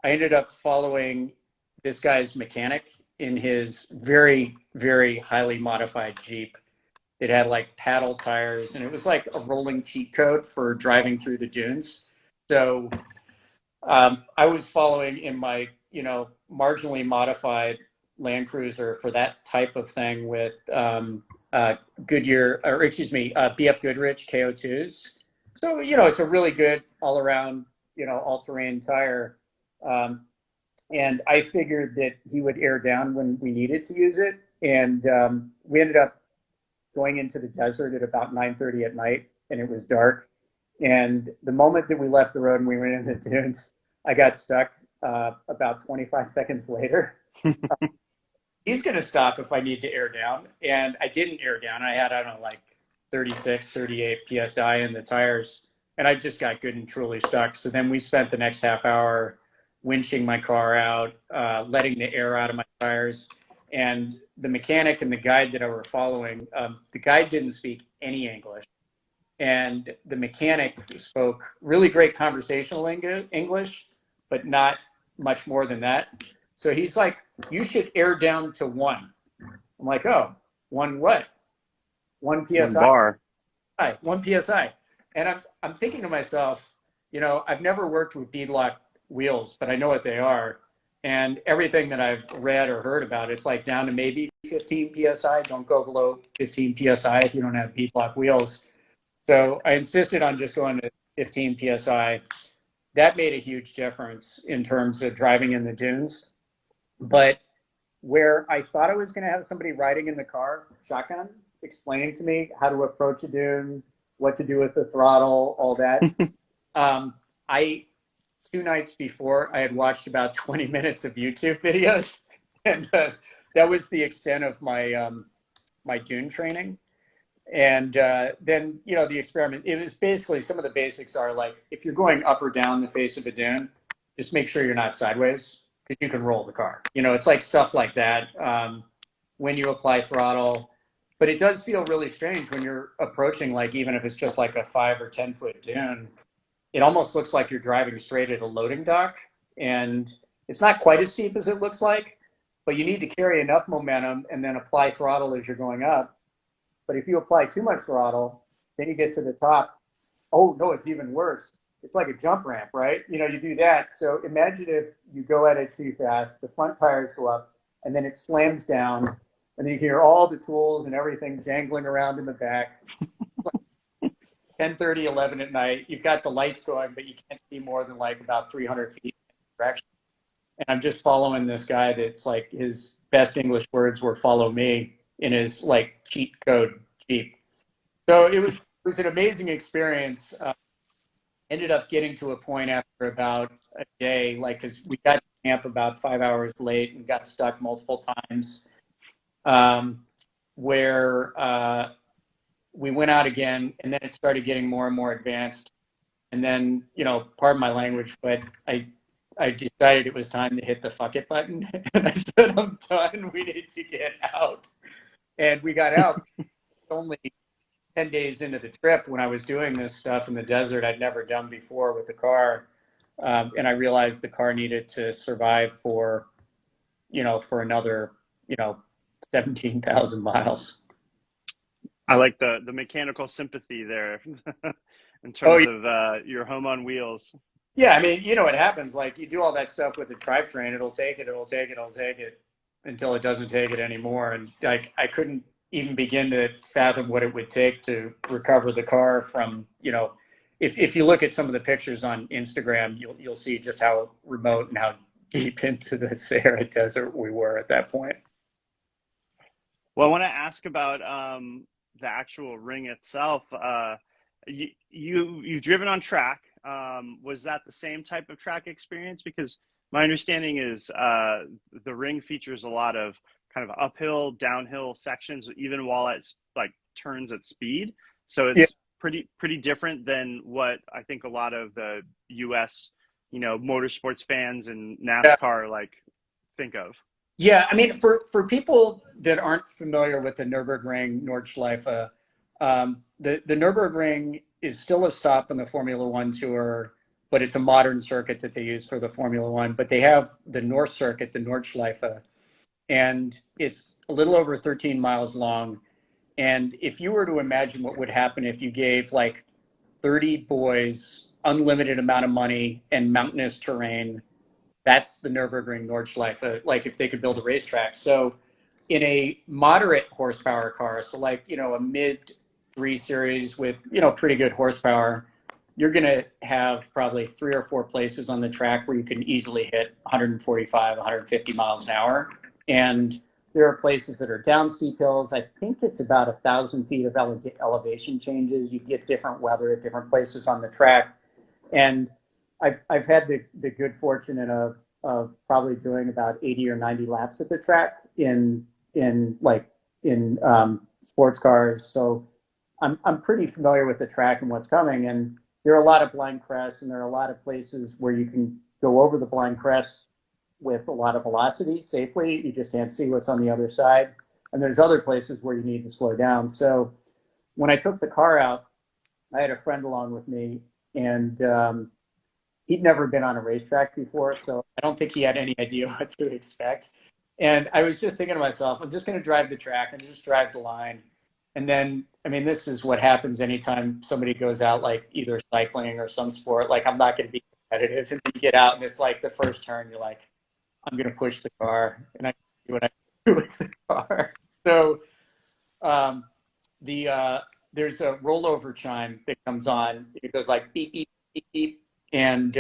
I ended up following this guy's mechanic in his very, very highly modified Jeep that had like paddle tires, and it was like a rolling cheat code for driving through the dunes. So I was following in my, marginally modified Land Cruiser for that type of thing with Goodyear, or excuse me, BF Goodrich KO2s. So, it's a really good all around, all terrain tire. And I figured that he would air down when we needed to use it. And we ended up going into the desert at about 9:30 at night, and it was dark. And the moment that we left the road and we went into the dunes, I got stuck about 25 seconds later. He's going to stop if I need to air down. And I didn't air down. I had, I don't know, like 36, 38 PSI in the tires. And I just got good and truly stuck. So then we spent the next half hour winching my car out, letting the air out of my tires. And the mechanic and the guide that I were following, the guide didn't speak any English. And the mechanic spoke really great conversational English, but not much more than that. So he's like, you should air down to one. I'm like, oh, one what? One One PSI? bar. One PSI. And I'm thinking to myself, I've never worked with beadlock wheels, but I know what they are. And everything that I've read or heard about, it's like down to maybe 15 PSI. Don't go below 15 PSI if you don't have beadlock wheels. So I insisted on just going to 15 PSI. That made a huge difference in terms of driving in the dunes. But where I thought I was going to have somebody riding in the car, shotgun, explaining to me how to approach a dune, what to do with the throttle, all that. I 2 nights before, I had watched about 20 minutes of YouTube videos, and that was the extent of my dune training. And then, the experiment, it was basically, some of the basics are like, if you're going up or down the face of a dune, just make sure you're not sideways because you can roll the car. It's like stuff like that when you apply throttle. But it does feel really strange when you're approaching, like, even if it's just like a 5 or 10 foot dune, it almost looks like you're driving straight at a loading dock. And it's not quite as steep as it looks like, but you need to carry enough momentum and then apply throttle as you're going up. But if you apply too much throttle, then you get to the top. Oh, no, it's even worse. It's like a jump ramp, right? You do that. So imagine if you go at it too fast, the front tires go up, and then it slams down, and then you hear all the tools and everything jangling around in the back. 10:30, 11 at night. You've got the lights going, but you can't see more than like about 300 feet in direction. And I'm just following this guy that's like, his best English words were "follow me" in his like cheat code Jeep. So it was an amazing experience. Ended up getting to a point after about a day, like, because we got to camp about 5 hours late and got stuck multiple times, where we went out again, and then it started getting more and more advanced. And then, pardon my language, but I decided it was time to hit the fuck it button. And I said, I'm done. We need to get out. And we got out only 10 days into the trip when I was doing this stuff in the desert I'd never done before with the car. And I realized the car needed to survive for another, 17,000 miles. I like the mechanical sympathy there in Oh, terms of your home on wheels. yeah. I mean, what happens. Like, you do all that stuff with the drivetrain, it'll take it until it doesn't take it anymore. And like, I couldn't even begin to fathom what it would take to recover the car from, if you look at some of the pictures on Instagram, you'll see just how remote and how deep into the Sahara Desert we were at that point. Well, I want to ask about the actual ring itself. You've driven on track. Was that the same type of track experience? Because my understanding is the ring features a lot of kind of uphill, downhill sections, even while it's like turns at speed. So Yeah. it's pretty different than what I think a lot of the U.S. Motorsports fans and NASCAR like think of. Yeah, I mean, for people that aren't familiar with the Nürburgring Nordschleife, the Nürburgring is still a stop on the Formula One tour, but it's a modern circuit that they use for the Formula One. But they have the North Circuit, the Nordschleife, and it's a little over 13 miles long. And if you were to imagine what would happen if you gave like 30 boys unlimited amount of money and mountainous terrain, that's the Nürburgring Nordschleife, like if they could build a racetrack. So in a moderate horsepower car, so like, a mid 3 series with, pretty good horsepower, you're going to have probably 3 or 4 places on the track where you can easily hit 145, 150 miles an hour. And there are places that are down steep hills. I think it's about 1,000 feet of elevation changes. You get different weather at different places on the track. And I've had the good fortune of probably doing about 80 or 90 laps at the track in sports cars. So I'm pretty familiar with the track and what's coming. And there are a lot of blind crests, and there are a lot of places where you can go over the blind crest with a lot of velocity safely. You just can't see what's on the other side. And there's other places where you need to slow down. So when I took the car out, I had a friend along with me, and he'd never been on a racetrack before, so I don't think he had any idea what to expect. And I was just thinking to myself, I'm just going to drive the track and just drive the line. And then, I mean, this is what happens anytime somebody goes out, like either cycling or some sport. Like, I'm not going to be competitive. And then you get out, and it's like the first turn, you're like, I'm going to push the car, and I do what I do with the car. So, um, there's a rollover chime that comes on. It goes like beep beep beep beep, and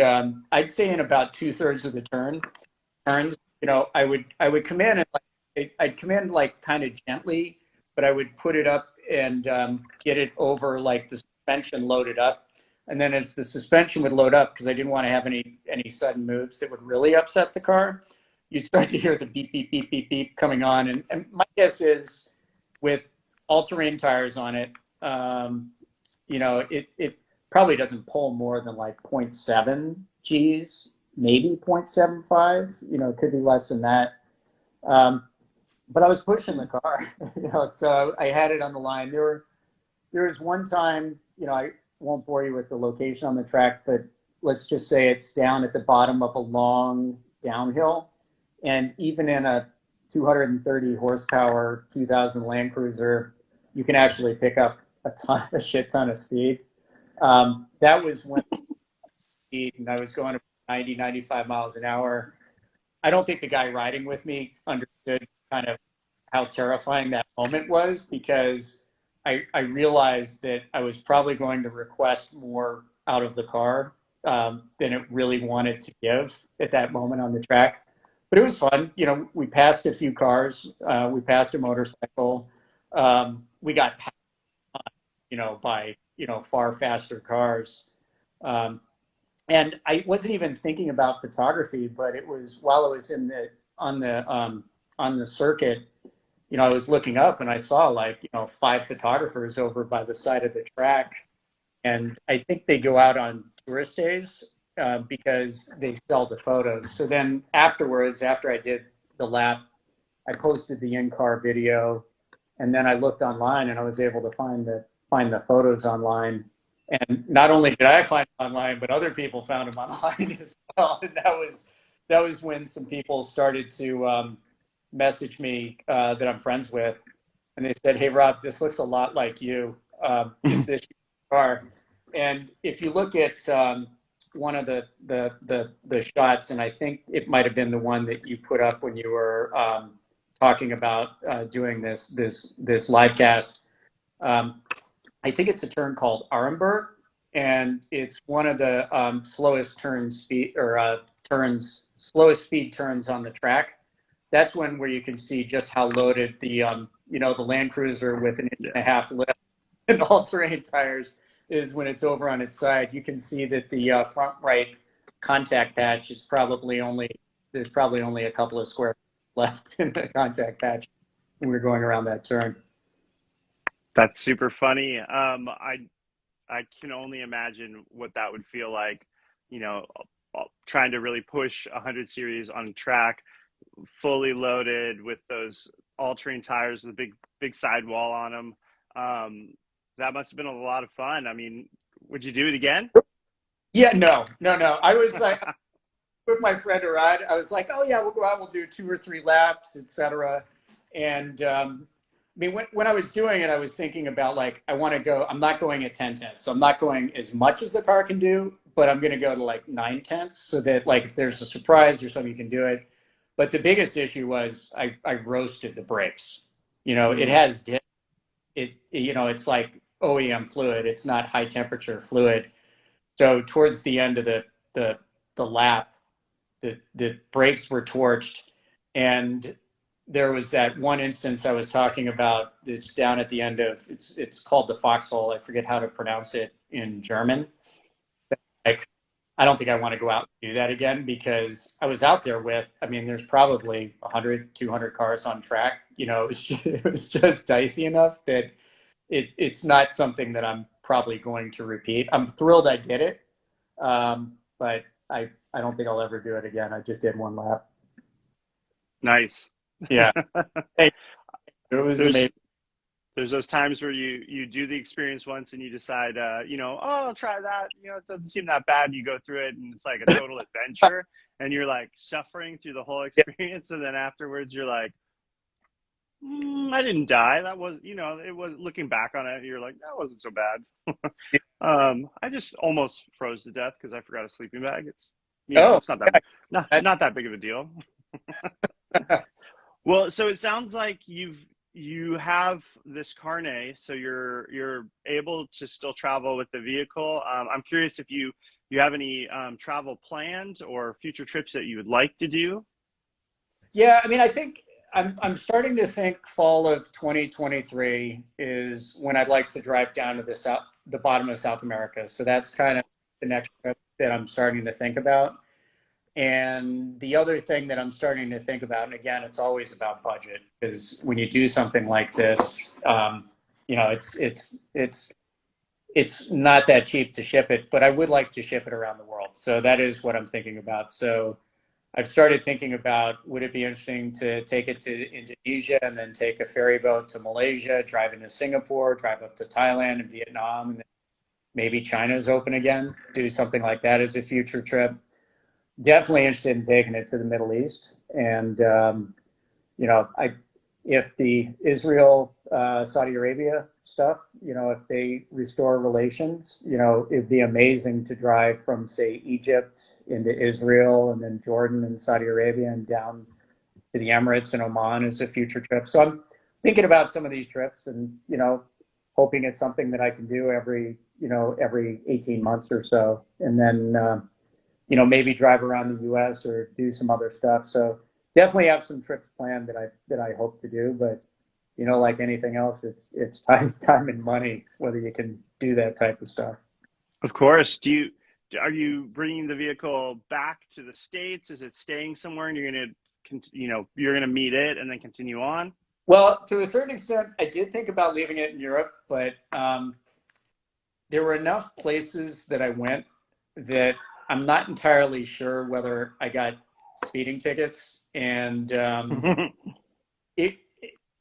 I'd say in about 2/3 of the turns, I would come in and I'd come in like kind of gently, but I would put it up and get it over like the suspension loaded up, and then as the suspension would load up, because I didn't want to have any sudden moves that would really upset the car, you start to hear the beep beep beep beep beep coming on, and my guess is with all-terrain tires on it, it probably doesn't pull more than like zero point 0.7 Gs, maybe 0.75. It could be less than that. But I was pushing the car, so I had it on the line. There was one time, I won't bore you with the location on the track, but let's just say it's down at the bottom of a long downhill. And even in a 230 horsepower 2000 Landcruiser, you can actually pick up a shit ton of speed. That was when and I was going 90, 95 miles an hour. I don't think the guy riding with me understood kind of how terrifying that moment was, because I realized that I was probably going to request more out of the car than it really wanted to give at that moment on the track. But it was fun. We passed a few cars. We passed a motorcycle. We got passed, by, far faster cars. And I wasn't even thinking about photography, but it was while I was on the circuit, I was looking up and I saw like, 5 photographers over by the side of the track. And I think they go out on tourist days because they sell the photos. So then afterwards, after I did the lap, I posted the in-car video, and then I looked online and I was able to find the photos online. And not only did I find them online, but other people found them online as well. And that was when some people started to message me that I'm friends with, and they said, "Hey, Rob, this looks a lot like you. Is this your car?" And if you look at one of the shots, and I think it might have been the one that you put up when you were talking about doing this live cast. I think it's a turn called Arenberg, and it's one of the slowest speed turns on the track. That's one where you can see just how loaded the Landcruiser with an inch and a half lift and all-terrain tires is when it's over on its side. You can see that the front right contact patch is there's probably only a couple of square left in the contact patch when we're going around that turn. That's super funny. I can only imagine what that would feel like, trying to really push 100 series on track, fully loaded with those all-terrain tires with a big sidewall on them. That must have been a lot of fun. I mean, would you do it again? Yeah, no. I was like, with my friend a ride. I was like, oh yeah, we'll go out, we'll do 2 or 3 laps, etc. And I mean, when I was doing it, I was thinking about like, I want to go. I'm not going at 10/10, so I'm not going as much as the car can do, but I'm going to go to like 9/10, so that like if there's a surprise or something, you can do it. But the biggest issue was I roasted the brakes. It has it's like OEM fluid. It's not high temperature fluid. So towards the end of the lap, the brakes were torched, and there was that one instance I was talking about. It's down at the end of it's called the foxhole. I forget how to pronounce it in German. Like, I don't think I want to go out and do that again, because I was out there with, I mean, there's probably 100, 200 cars on track. It was just dicey enough that it's not something that I'm probably going to repeat. I'm thrilled I did it, but I I don't think I'll ever do it again. I just did one lap. Nice. Yeah. Hey, it was there's amazing. there's those times where you do the experience once and you decide, oh, I'll try that. It doesn't seem that bad. You go through it and it's like a total adventure, and you're like suffering through the whole Yeah. experience, and then afterwards you're like, I didn't die. That was, it was, looking back on it, you're like, that wasn't so bad. I just almost froze to death because I forgot a sleeping bag. It's, Oh, it's not that, not yeah. not that big of a deal. Well, so it sounds like you have this carnet, so you're able to still travel with the vehicle. I'm curious if you have any travel planned or future trips that you would like to do. Yeah, I mean, I think I'm starting to think fall of 2023 is when I'd like to drive down to the bottom of South America. So that's kind of the next trip that I'm starting to think about. And the other thing that I'm starting to think about, and again, it's always about budget, because when you do something like this, it's not that cheap to ship it, but I would like to ship it around the world. So that is what I'm thinking about. So I've started thinking about, would it be interesting to take it to Indonesia and then take a ferry boat to Malaysia, drive into Singapore, drive up to Thailand and Vietnam, and then maybe China's open again, do something like that as a future trip. Definitely interested in taking it to the Middle East. And I if the Israel Saudi Arabia stuff, if they restore relations, it'd be amazing to drive from, say, Egypt into Israel and then Jordan and Saudi Arabia and down to the Emirates and Oman as a future trip. So I'm thinking about some of these trips, and hoping it's something that I can do every 18 months or so, and then maybe drive around the U.S. or do some other stuff. So definitely have some trips planned that I hope to do. But like anything else, it's time and money whether you can do that type of stuff. Of course. Are you bringing the vehicle back to the States? Is it staying somewhere and you're gonna meet it and then continue on? Well, to a certain extent, I did think about leaving it in Europe, but there were enough places that I went that I'm not entirely sure whether I got speeding tickets, and it.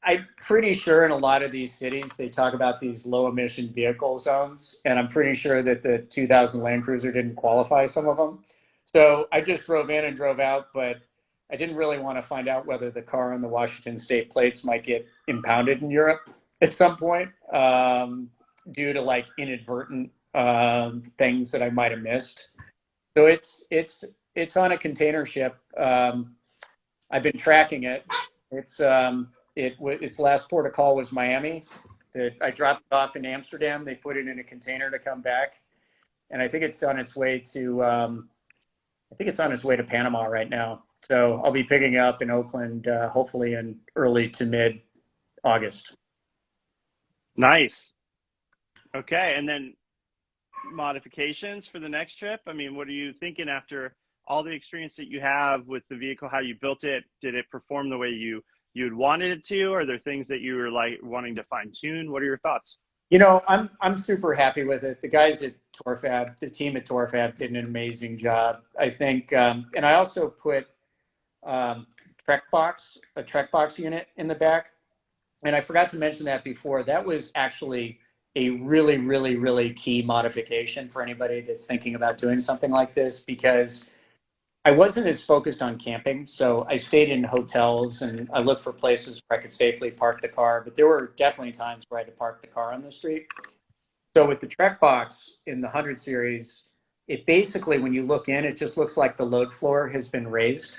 I'm pretty sure in a lot of these cities they talk about these low emission vehicle zones, and I'm pretty sure that the 2000 Land Cruiser didn't qualify some of them. So I just drove in and drove out, but I didn't really want to find out whether the car on the Washington state plates might get impounded in Europe at some point, due to like inadvertent things that I might have missed. So it's on a container ship. I've been tracking it. It's its last port of call was Miami. I dropped it off in Amsterdam. They put it in a container to come back, and I think it's on its way to Panama right now. So I'll be picking it up in Oakland, hopefully in early to mid August. Nice. Okay, and then modifications for the next trip? I mean, what are you thinking after all the experience that you have with the vehicle, how you built it? Did it perform the way you'd wanted it to? Are there things that you were like wanting to fine tune? What are your thoughts? I'm super happy with it. The guys at Torfab, the team at Torfab did an amazing job. I think, and I also put a Trek box unit in the back. And I forgot to mention that before. That was actually a really, really, really key modification for anybody that's thinking about doing something like this, because I wasn't as focused on camping. So I stayed in hotels and I looked for places where I could safely park the car. But there were definitely times where I had to park the car on the street. So with the Trek box in the 100 series, it basically, when you look in, it just looks like the load floor has been raised.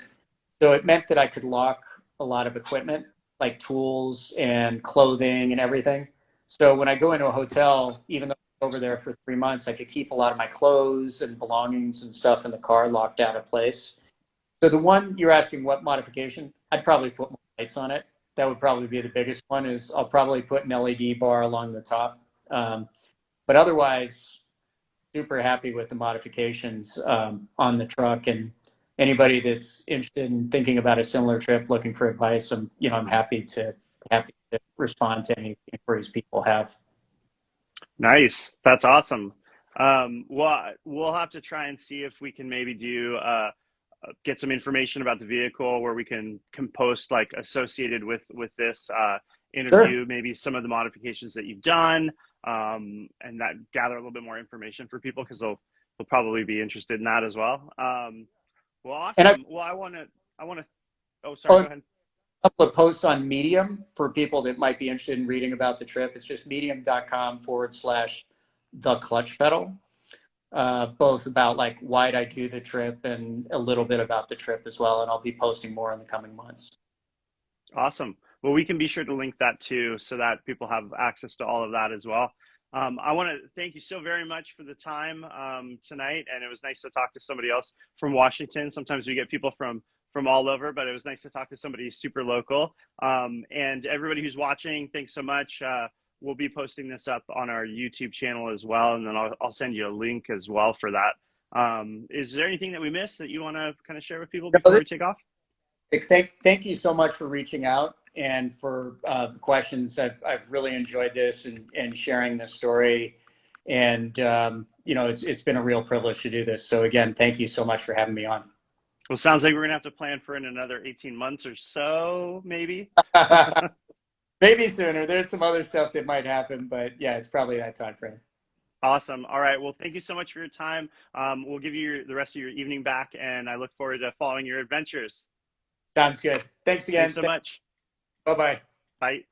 So it meant that I could lock a lot of equipment, like tools and clothing and everything. So when I go into a hotel, even though I'm over there for 3 months, I could keep a lot of my clothes and belongings and stuff in the car locked out of place. So the one you're asking, what modification, I'd probably put more lights on it. That would probably be the biggest one. Is I'll probably put an LED bar along the top. But otherwise, super happy with the modifications on the truck. And anybody that's interested in thinking about a similar trip, looking for advice, I'm happy to respond to any inquiries people have. Nice. That's awesome. Well, we'll have to try and see if we can maybe do get some information about the vehicle where we can post like associated with this Sure. interview, maybe some of the modifications that you've done, and that gather a little bit more information for people because they'll probably be interested in that as well. Well, And I've awesome. Well, I want to. Oh, sorry. Go oh, ahead. a couple of posts on Medium for people that might be interested in reading about the trip. It's just medium.com/the clutch pedal. Both about like why'd I do the trip and a little bit about the trip as well. And I'll be posting more in the coming months. Awesome. Well, we can be sure to link that too so that people have access to all of that as well. I want to thank you so very much for the time tonight. And it was nice to talk to somebody else from Washington. Sometimes we get people from all over, but it was nice to talk to somebody super local. And everybody who's watching, thanks so much. We'll be posting this up on our YouTube channel as well. And then I'll send you a link as well for that. Is there anything that we missed that you want to kind of share with people before we take off? Thank you so much for reaching out and for the questions. I've really enjoyed this and sharing this story. And, it's been a real privilege to do this. So again, thank you so much for having me on. Well, sounds like we're going to have to plan for in another 18 months or so, maybe. Maybe sooner. There's some other stuff that might happen, but yeah, it's probably that time frame. Awesome. All right. Well, thank you so much for your time. We'll give you the rest of your evening back, and I look forward to following your adventures. Sounds good. Thanks again. Thanks so much. Bye-bye. Bye.